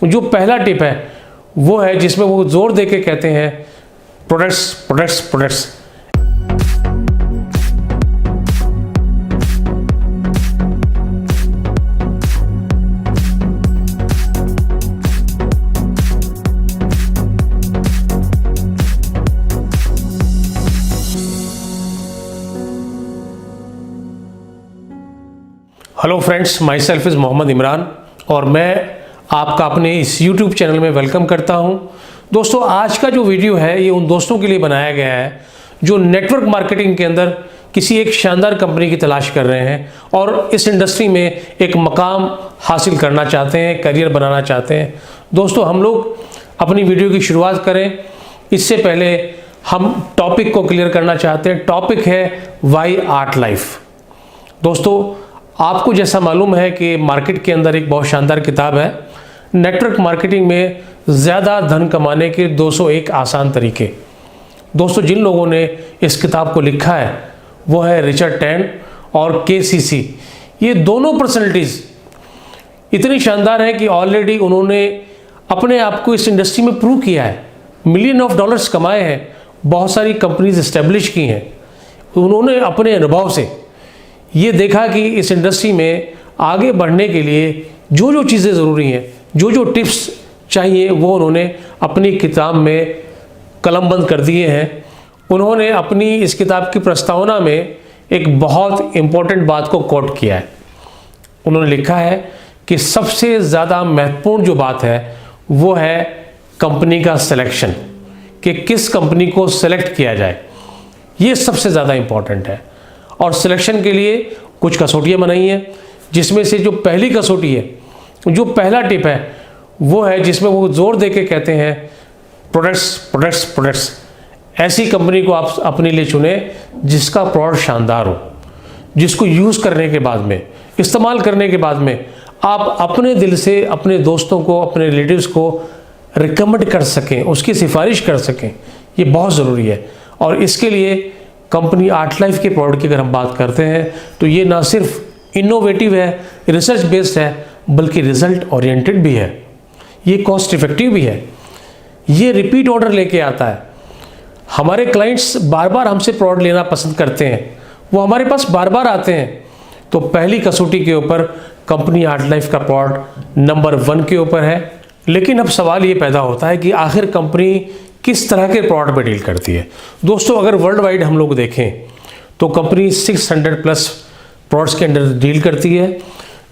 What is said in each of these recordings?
जो पहला टिप है वो है जिसमें वो जोर दे के कहते हैं products products products. Hello friends, myself is Mohammad Imran और मैं आपका अपने इस YouTube चैनल में वेलकम करता हूं। दोस्तों, आज का जो वीडियो है ये उन दोस्तों के लिए बनाया गया है जो नेटवर्क मार्केटिंग के अंदर किसी एक शानदार कंपनी की तलाश कर रहे हैं और इस इंडस्ट्री में एक मकाम हासिल करना चाहते हैं, करियर बनाना चाहते हैं। दोस्तों, हम लोग अपनी वीडियो की शुरुआत करें इससे पहले हम टॉपिक को क्लियर करना चाहते हैं। टॉपिक है वाई आर्ट लाइफ। दोस्तों, आपको जैसा मालूम है कि मार्केट के अंदर एक बहुत शानदार किताब है, नेटवर्क मार्केटिंग में ज़्यादा धन कमाने के 201 आसान तरीके। दोस्तों, जिन लोगों ने इस किताब को लिखा है वो है रिचर्ड टैन और KCC। ये दोनों पर्सनैलिटीज़ इतनी शानदार हैं कि ऑलरेडी उन्होंने अपने आप को इस इंडस्ट्री में प्रूव किया है, मिलियन ऑफ डॉलर्स कमाए हैं, बहुत सारी कंपनीज इस्टेब्लिश की हैं। उन्होंने अपने अनुभव से ये देखा कि इस इंडस्ट्री में आगे बढ़ने के लिए जो जो चीज़ें ज़रूरी हैं, जो जो टिप्स चाहिए, वो उन्होंने अपनी किताब में कलमबंद कर दिए हैं। उन्होंने अपनी इस किताब की प्रस्तावना में एक बहुत इम्पोर्टेंट बात को कोट किया है। उन्होंने लिखा है कि सबसे ज़्यादा महत्वपूर्ण जो बात है वो है कंपनी का सिलेक्शन, कि किस कंपनी को सिलेक्ट किया जाए, ये सबसे ज़्यादा इम्पोर्टेंट है। और सिलेक्शन के लिए कुछ कसौटियाँ बनाई हैं, जिसमें से जो पहली कसौटी है, जो पहला टिप है वो है जिसमें वो जोर दे के कहते हैं प्रोडक्ट्स प्रोडक्ट्स प्रोडक्ट्स। ऐसी कंपनी को आप अपने लिए चुने जिसका प्रोडक्ट शानदार हो, जिसको यूज़ करने के बाद में, इस्तेमाल करने के बाद में आप अपने दिल से अपने दोस्तों को, अपने रिलेटिव्स को रिकमेंड कर सकें, उसकी सिफारिश कर सकें। ये बहुत ज़रूरी है। और इसके लिए कंपनी आर्ट लाइफ के प्रोडक्ट की अगर हम बात करते हैं तो ये ना सिर्फ इनोवेटिव है, रिसर्च बेस्ड है, बल्कि रिजल्ट ओरिएंटेड भी है। ये कॉस्ट इफेक्टिव भी है। ये रिपीट ऑर्डर लेके आता है। हमारे क्लाइंट्स बार बार हमसे प्रोडक्ट लेना पसंद करते हैं, वो हमारे पास बार बार आते हैं। तो पहली कसौटी के ऊपर कंपनी आर्ट लाइफ का प्रोडक्ट नंबर 1 के ऊपर है। लेकिन अब सवाल ये पैदा होता है कि आखिर कंपनी किस तरह के प्रोडक्ट पे डील करती है। दोस्तों, अगर वर्ल्ड वाइड हम लोग देखें तो कंपनी 600 प्लस प्रोडक्ट्स के अंदर डील करती है,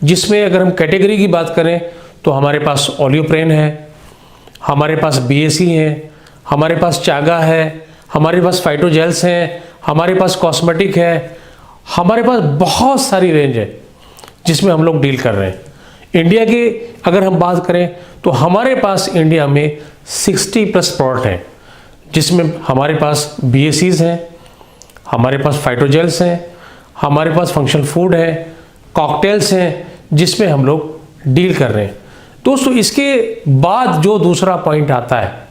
जिसमें अगर हम कैटेगरी की बात करें तो हमारे पास ओलियोप्रेन है, हमारे पास BAC है, हमारे पास चागा है, हमारे पास फाइटोजेल्स हैं, हमारे पास कॉस्मेटिक है, हमारे पास बहुत सारी रेंज है जिसमें हम लोग डील कर रहे हैं। इंडिया की अगर हम बात करें तो हमारे पास इंडिया में 60 प्लस प्रोडक्ट हैं, जिसमें हमारे पास BACs हैं, हमारे पास फाइटोजेल्स हैं, हमारे पास फंक्शनल फूड है, कॉकटेल्स हैं, जिसमें हम लोग डील कर रहे हैं। दोस्तों, इसके बाद जो दूसरा पॉइंट आता है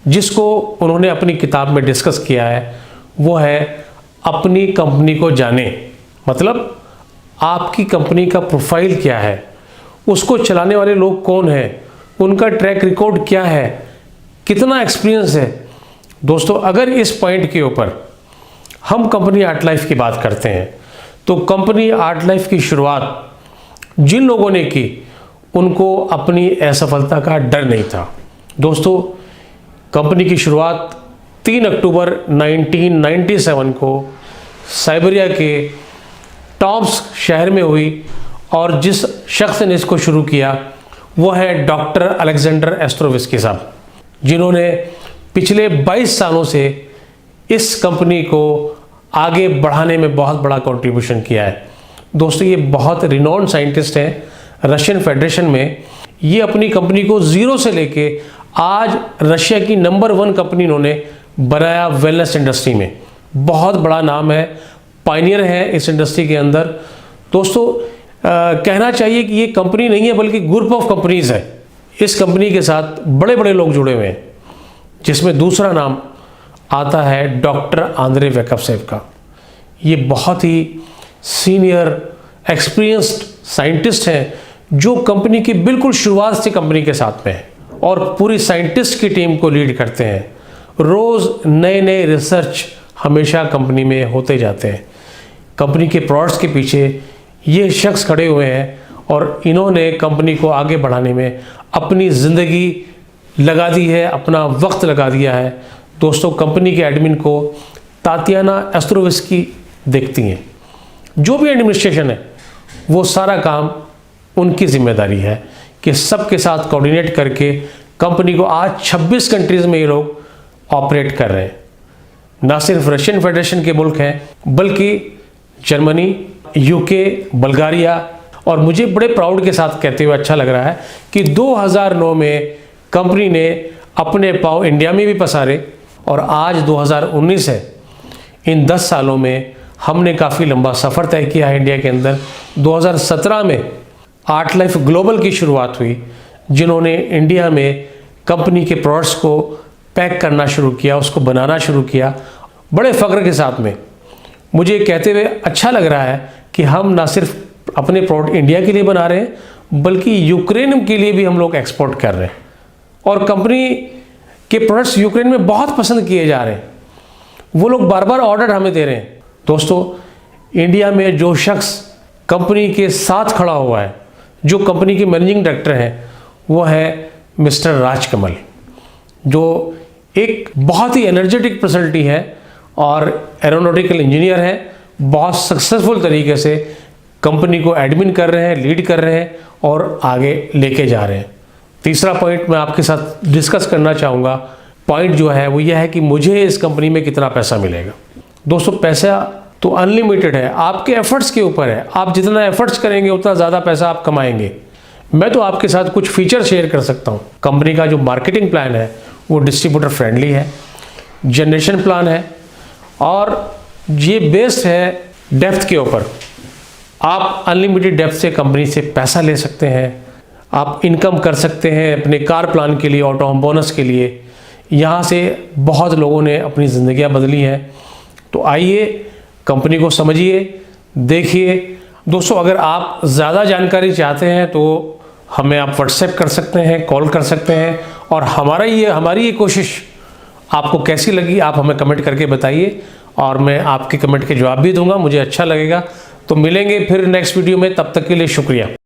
जिसको उन्होंने अपनी किताब में डिस्कस किया है वो है अपनी कंपनी को जाने। मतलब आपकी कंपनी का प्रोफाइल क्या है, उसको चलाने वाले लोग कौन हैं, उनका ट्रैक रिकॉर्ड क्या है, कितना एक्सपीरियंस है। दोस्तों, अगर इस पॉइंट के ऊपर हम कंपनी आर्ट लाइफ की बात करते हैं तो कंपनी आर्ट लाइफ की शुरुआत जिन लोगों ने की उनको अपनी असफलता का डर नहीं था। दोस्तों, कंपनी की शुरुआत 3 अक्टूबर 1997 को साइबेरिया के टॉम्स शहर में हुई और जिस शख्स ने इसको शुरू किया वो है डॉक्टर अलेक्जेंडर एस्ट्रोविस्की साहब, जिन्होंने पिछले 22 सालों से इस कंपनी को आगे बढ़ाने में बहुत बड़ा कंट्रीब्यूशन किया है। दोस्तों, ये बहुत रिनोन्ड साइंटिस्ट हैं रशियन फेडरेशन में। ये अपनी कंपनी को ज़ीरो से लेके आज रशिया की नंबर 1 कंपनी इन्होंने बनाया वेलनेस इंडस्ट्री में। बहुत बड़ा नाम है, पायनियर है इस इंडस्ट्री के अंदर। दोस्तों, कहना चाहिए कि ये कंपनी नहीं है बल्कि ग्रुप ऑफ कंपनीज है। इस कंपनी के साथ बड़े बड़े लोग जुड़े हुए हैं, जिसमें दूसरा नाम आता है डॉक्टर आंद्रे वेकफसेव का। ये बहुत ही सीनियर एक्सपीरियंस्ड साइंटिस्ट हैं जो कंपनी की बिल्कुल शुरुआत से कंपनी के साथ में है और पूरी साइंटिस्ट की टीम को लीड करते हैं। रोज़ नए नए रिसर्च हमेशा कंपनी में होते जाते हैं। कंपनी के प्रोडक्ट्स के पीछे ये शख्स खड़े हुए हैं और इन्होंने कंपनी को आगे बढ़ाने में अपनी ज़िंदगी लगा दी है, अपना वक्त लगा दिया है। दोस्तों, कंपनी के एडमिन को तातियाना एस्ट्रोविस्की देखती हैं। जो भी एडमिनिस्ट्रेशन है वो सारा काम उनकी जिम्मेदारी है कि सबके साथ कोऑर्डिनेट करके कंपनी को आज 26 कंट्रीज़ में ये लोग ऑपरेट कर रहे हैं। ना सिर्फ रशियन फेडरेशन के मुल्क हैं बल्कि जर्मनी, यूके, बल्गारिया, और मुझे बड़े प्राउड के साथ कहते हुए अच्छा लग रहा है कि 2009 में कंपनी ने अपने पाँव इंडिया में भी पसारे और आज 2019 है। इन 10 सालों में हमने काफ़ी लंबा सफ़र तय किया है इंडिया के अंदर। 2017 में आर्ट लाइफ ग्लोबल की शुरुआत हुई, जिन्होंने इंडिया में कंपनी के प्रोडक्ट्स को पैक करना शुरू किया, उसको बनाना शुरू किया बड़े फ़ख्र के साथ में। मुझे कहते हुए अच्छा लग रहा है कि हम ना सिर्फ अपने प्रोडक्ट इंडिया के लिए बना रहे हैं बल्कि यूक्रेन के लिए भी हम लोग एक्सपोर्ट कर रहे हैं और कंपनी के प्रोडक्ट्स यूक्रेन में बहुत पसंद किए जा रहे हैं। वो लोग बार बार ऑर्डर हमें दे रहे हैं। दोस्तों, इंडिया में जो शख्स कंपनी के साथ खड़ा हुआ है, जो कंपनी के मैनेजिंग डायरेक्टर हैं, वो है मिस्टर राजकमल, जो एक बहुत ही एनर्जेटिक पर्सनैलिटी है और एरोनॉटिकल इंजीनियर है। बहुत सक्सेसफुल तरीके से कंपनी को एडमिन कर रहे हैं, लीड कर रहे हैं और आगे लेके जा रहे हैं। तीसरा पॉइंट मैं आपके साथ डिस्कस करना चाहूँगा, पॉइंट जो है वो यह है कि मुझे इस कंपनी में कितना पैसा मिलेगा। दोस्तों, पैसा तो अनलिमिटेड है, आपके एफर्ट्स के ऊपर है। आप जितना एफर्ट्स करेंगे उतना ज़्यादा पैसा आप कमाएंगे। मैं तो आपके साथ कुछ फीचर शेयर कर सकता हूँ। कंपनी का जो मार्केटिंग प्लान है वो डिस्ट्रीब्यूटर फ्रेंडली है, जनरेशन प्लान है और ये बेस्ड है डेप्थ के ऊपर। आप अनलिमिटेड डेप्थ से कंपनी से पैसा ले सकते हैं, आप इनकम कर सकते हैं अपने कार प्लान के लिए, ऑटो होम बोनस के लिए। यहाँ से बहुत लोगों ने अपनी ज़िंदगियाँ बदली हैं। तो आइए कंपनी को समझिए, देखिए। दोस्तों, अगर आप ज़्यादा जानकारी चाहते हैं तो हमें आप व्हाट्सएप कर सकते हैं, कॉल कर सकते हैं और हमारी ये कोशिश आपको कैसी लगी आप हमें कमेंट करके बताइए और मैं आपके कमेंट के जवाब भी दूंगा, मुझे अच्छा लगेगा। तो मिलेंगे फिर नेक्स्ट वीडियो में, तब तक के लिए शुक्रिया।